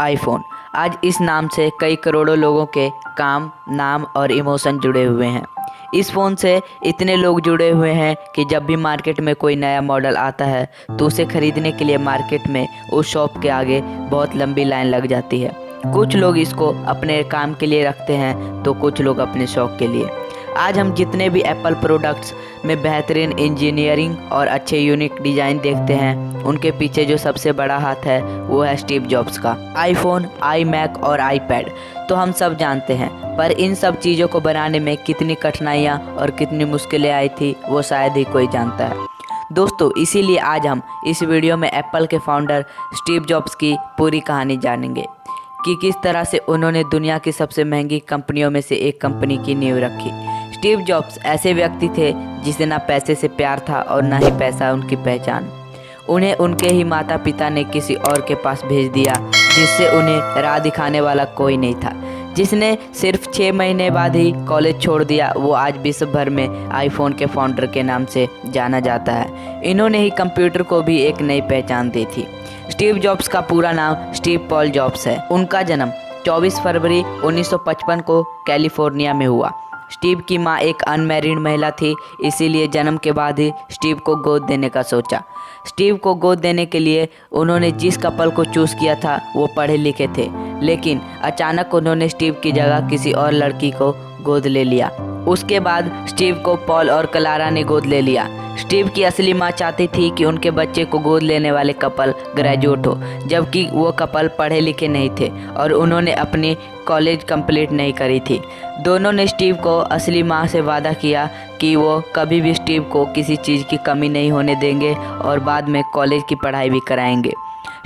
IPhone. आज इस नाम से कई करोड़ों लोगों के काम, नाम और इमोशन जुड़े हुए हैं। इस फ़ोन से इतने लोग जुड़े हुए हैं कि जब भी मार्केट में कोई नया मॉडल आता है तो उसे ख़रीदने के लिए मार्केट में उस शॉप के आगे बहुत लंबी लाइन लग जाती है। कुछ लोग इसको अपने काम के लिए रखते हैं तो कुछ लोग अपने शौक़ के लिए। आज हम जितने भी एप्पल प्रोडक्ट्स में बेहतरीन इंजीनियरिंग और अच्छे यूनिक डिज़ाइन देखते हैं, उनके पीछे जो सबसे बड़ा हाथ है वो है स्टीव जॉब्स का। आईफोन, आईमैक और आईपैड तो हम सब जानते हैं, पर इन सब चीज़ों को बनाने में कितनी कठिनाइयाँ और कितनी मुश्किलें आई थी वो शायद ही कोई जानता है। दोस्तों, इसीलिए आज हम इस वीडियो में एप्पल के फाउंडर स्टीव जॉब्स की पूरी कहानी जानेंगे कि किस तरह से उन्होंने दुनिया की सबसे महंगी कंपनियों में से एक कंपनी की नींव रखी। स्टीव जॉब्स ऐसे व्यक्ति थे जिसे ना पैसे से प्यार था और ना ही पैसा उनकी पहचान। उन्हें उनके ही माता पिता ने किसी और के पास भेज दिया, जिससे उन्हें राह दिखाने वाला कोई नहीं था। जिसने सिर्फ 6 महीने बाद ही कॉलेज छोड़ दिया, वो आज विश्व भर में आईफोन के फाउंडर के नाम से जाना जाता है। इन्होंने ही कंप्यूटर को भी एक नई पहचान दी थी। स्टीव जॉब्स का पूरा नाम स्टीव पॉल जॉब्स है। उनका जन्म 24 फरवरी 1955 को कैलिफोर्निया में हुआ। स्टीव की मां एक अनमैरिड महिला थी, इसीलिए जन्म के बाद ही स्टीव को गोद देने का सोचा। स्टीव को गोद देने के लिए उन्होंने जिस कपल को चूज़ किया था वो पढ़े लिखे थे, लेकिन अचानक उन्होंने स्टीव की जगह किसी और लड़की को गोद ले लिया। उसके बाद स्टीव को पॉल और क्लारा ने गोद ले लिया। स्टीव की असली माँ चाहती थी कि उनके बच्चे को गोद लेने वाले कपल ग्रेजुएट हो, जबकि वो कपल पढ़े लिखे नहीं थे और उन्होंने अपनी कॉलेज कंप्लीट नहीं करी थी। दोनों ने स्टीव को असली माँ से वादा किया कि वो कभी भी स्टीव को किसी चीज़ की कमी नहीं होने देंगे और बाद में कॉलेज की पढ़ाई भी कराएंगे।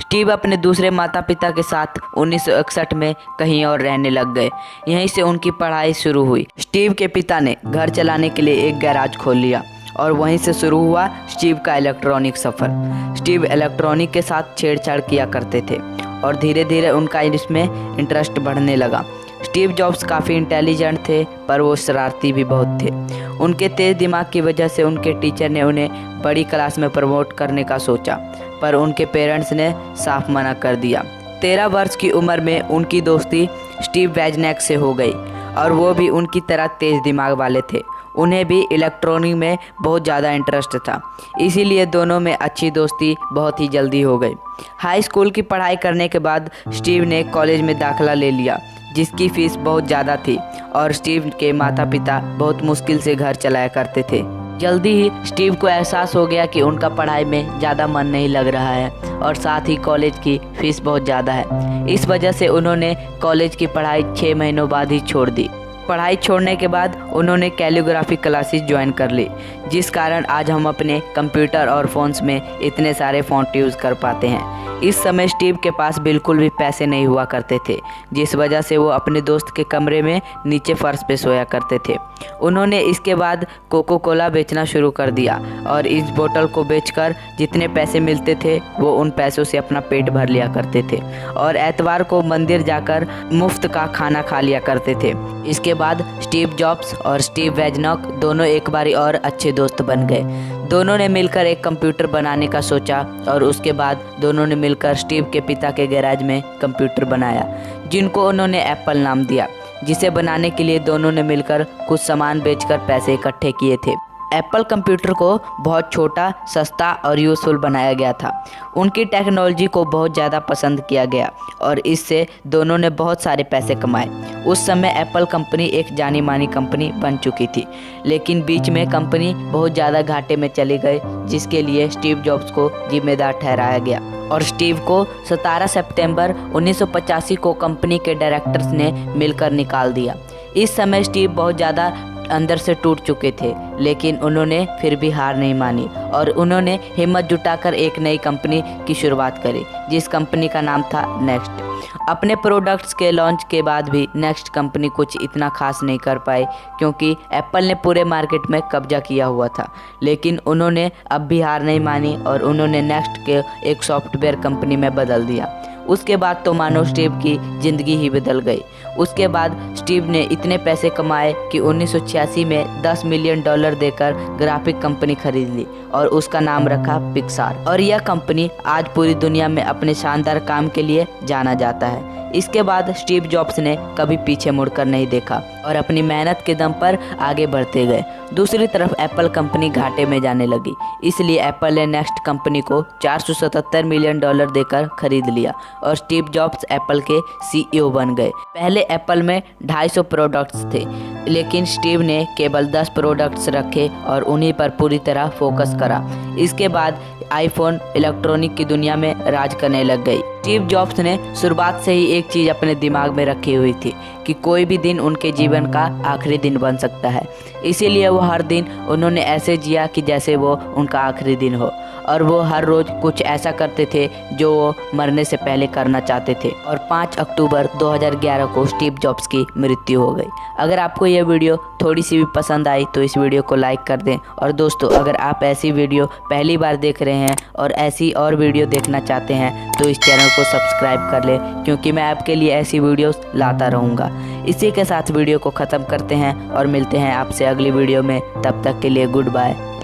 स्टीव अपने दूसरे माता पिता के साथ 1961 में कहीं और रहने लग गए। यहीं से उनकी पढ़ाई शुरू हुई। स्टीव के पिता ने घर चलाने के लिए एक गैराज खोल लिया और वहीं से शुरू हुआ स्टीव का इलेक्ट्रॉनिक सफ़र। स्टीव इलेक्ट्रॉनिक के साथ छेड़छाड़ किया करते थे और धीरे धीरे उनका इसमें इंटरेस्ट बढ़ने लगा। स्टीव जॉब्स काफ़ी इंटेलिजेंट थे, पर वो शरारती भी बहुत थे। उनके तेज़ दिमाग की वजह से उनके टीचर ने उन्हें बड़ी क्लास में प्रमोट करने का सोचा, पर उनके पेरेंट्स ने साफ मना कर दिया। 13 वर्ष की उम्र में उनकी दोस्ती स्टीव वोजनियाक से हो गई और वो भी उनकी तरह तेज़ दिमाग वाले थे। उन्हें भी इलेक्ट्रॉनिक में बहुत ज़्यादा इंटरेस्ट था, इसीलिए दोनों में अच्छी दोस्ती बहुत ही जल्दी हो गई। हाई स्कूल की पढ़ाई करने के बाद स्टीव ने कॉलेज में दाखिला ले लिया, जिसकी फ़ीस बहुत ज़्यादा थी और स्टीव के माता पिता बहुत मुश्किल से घर चलाया करते थे। जल्दी ही स्टीव को एहसास हो गया कि उनका पढ़ाई में ज़्यादा मन नहीं लग रहा है और साथ ही कॉलेज की फ़ीस बहुत ज़्यादा है। इस वजह से उन्होंने कॉलेज की पढ़ाई 6 महीनों बाद ही छोड़ दी। पढ़ाई छोड़ने के बाद उन्होंने कैलीग्राफी क्लासेस ज्वाइन कर ली, जिस कारण आज हम अपने कंप्यूटर और फ़ोन्स में इतने सारे फ़ॉन्ट यूज़ कर पाते हैं। इस समय स्टीव के पास बिल्कुल भी पैसे नहीं हुआ करते थे, जिस वजह से वो अपने दोस्त के कमरे में नीचे फर्श पे सोया करते थे। उन्होंने इसके बाद कोको कोला बेचना शुरू कर दिया और इस बोतल को बेचकर जितने पैसे मिलते थे वो उन पैसों से अपना पेट भर लिया करते थे और एतवार को मंदिर जाकर मुफ्त का खाना खा लिया करते थे। इसके बाद स्टीव जॉब्स और स्टीव वोजनियाक दोनों एक बारी और अच्छे दोस्त बन गए। दोनों ने मिलकर एक कंप्यूटर बनाने का सोचा और उसके बाद दोनों ने मिलकर स्टीव के पिता के गैराज में कंप्यूटर बनाया, जिनको उन्होंने एप्पल नाम दिया, जिसे बनाने के लिए दोनों ने मिलकर कुछ सामान बेचकर पैसे इकट्ठे किए थे। एप्पल कंप्यूटर को बहुत छोटा, सस्ता और यूज़फुल बनाया गया था। उनकी टेक्नोलॉजी को बहुत ज़्यादा पसंद किया गया और इससे दोनों ने बहुत सारे पैसे कमाए। उस समय एप्पल कंपनी एक जानी मानी कंपनी बन चुकी थी, लेकिन बीच में कंपनी बहुत ज़्यादा घाटे में चली गई, जिसके लिए स्टीव जॉब्स को जिम्मेदार ठहराया गया और स्टीव को 17 सितंबर 1985 को कंपनी के डायरेक्टर्स ने मिलकर निकाल दिया। इस समय स्टीव बहुत ज़्यादा अंदर से टूट चुके थे, लेकिन उन्होंने फिर भी हार नहीं मानी और उन्होंने हिम्मत जुटाकर एक नई कंपनी की शुरुआत करी, जिस कंपनी का नाम था नेक्स्ट। अपने प्रोडक्ट्स के लॉन्च के बाद भी नेक्स्ट कंपनी कुछ इतना खास नहीं कर पाई, क्योंकि एप्पल ने पूरे मार्केट में कब्जा किया हुआ था। लेकिन उन्होंने अब भी हार नहीं मानी और उन्होंने नेक्स्ट के एक सॉफ्टवेयर कंपनी में बदल दिया। उसके बाद तो मानो स्टीव की ज़िंदगी ही बदल गई। उसके बाद स्टीव ने इतने पैसे कमाए कि 1986 में $10 मिलियन देकर ग्राफिक कंपनी खरीद ली और उसका नाम रखा पिक्सार। और यह कंपनी आज पूरी दुनिया में अपने शानदार काम के लिए जाना जाता है। इसके बाद स्टीव जॉब्स ने कभी पीछे मुड़कर नहीं देखा और अपनी मेहनत के दम पर आगे बढ़ते गए। दूसरी तरफ एप्पल कंपनी घाटे में जाने लगी, इसलिए एप्पल ने नेक्स्ट कंपनी को $477 मिलियन देकर खरीद लिया और स्टीव जॉब्स एप्पल के CEO बन गए। पहले एप्पल में 250 प्रोडक्ट्स थे, लेकिन स्टीव ने केवल 10 प्रोडक्ट्स रखे और उन्हीं पर पूरी तरह फोकस करा। इसके बाद आईफोन इलेक्ट्रॉनिक की दुनिया में राज करने लग गई। स्टीव जॉब्स ने शुरुआत से ही एक चीज़ अपने दिमाग में रखी हुई थी कि कोई भी दिन उनके जीवन का आखिरी दिन बन सकता है। इसीलिए वो हर दिन उन्होंने ऐसे जिया कि जैसे वो उनका आखिरी दिन हो, और वो हर रोज़ कुछ ऐसा करते थे जो वो मरने से पहले करना चाहते थे। और 5 अक्टूबर 2011 को स्टीव जॉब्स की मृत्यु हो गई। अगर आपको यह वीडियो थोड़ी सी भी पसंद आई तो इस वीडियो को लाइक कर दें। और दोस्तों, अगर आप ऐसी वीडियो पहली बार देख रहे हैं और ऐसी और वीडियो देखना चाहते हैं तो इस चैनल को सब्सक्राइब कर लें, क्योंकि मैं आपके लिए ऐसी वीडियोस लाता रहूँगा। इसी के साथ वीडियो को ख़त्म करते हैं और मिलते हैं आपसे अगली वीडियो में। तब तक के लिए गुड बाय।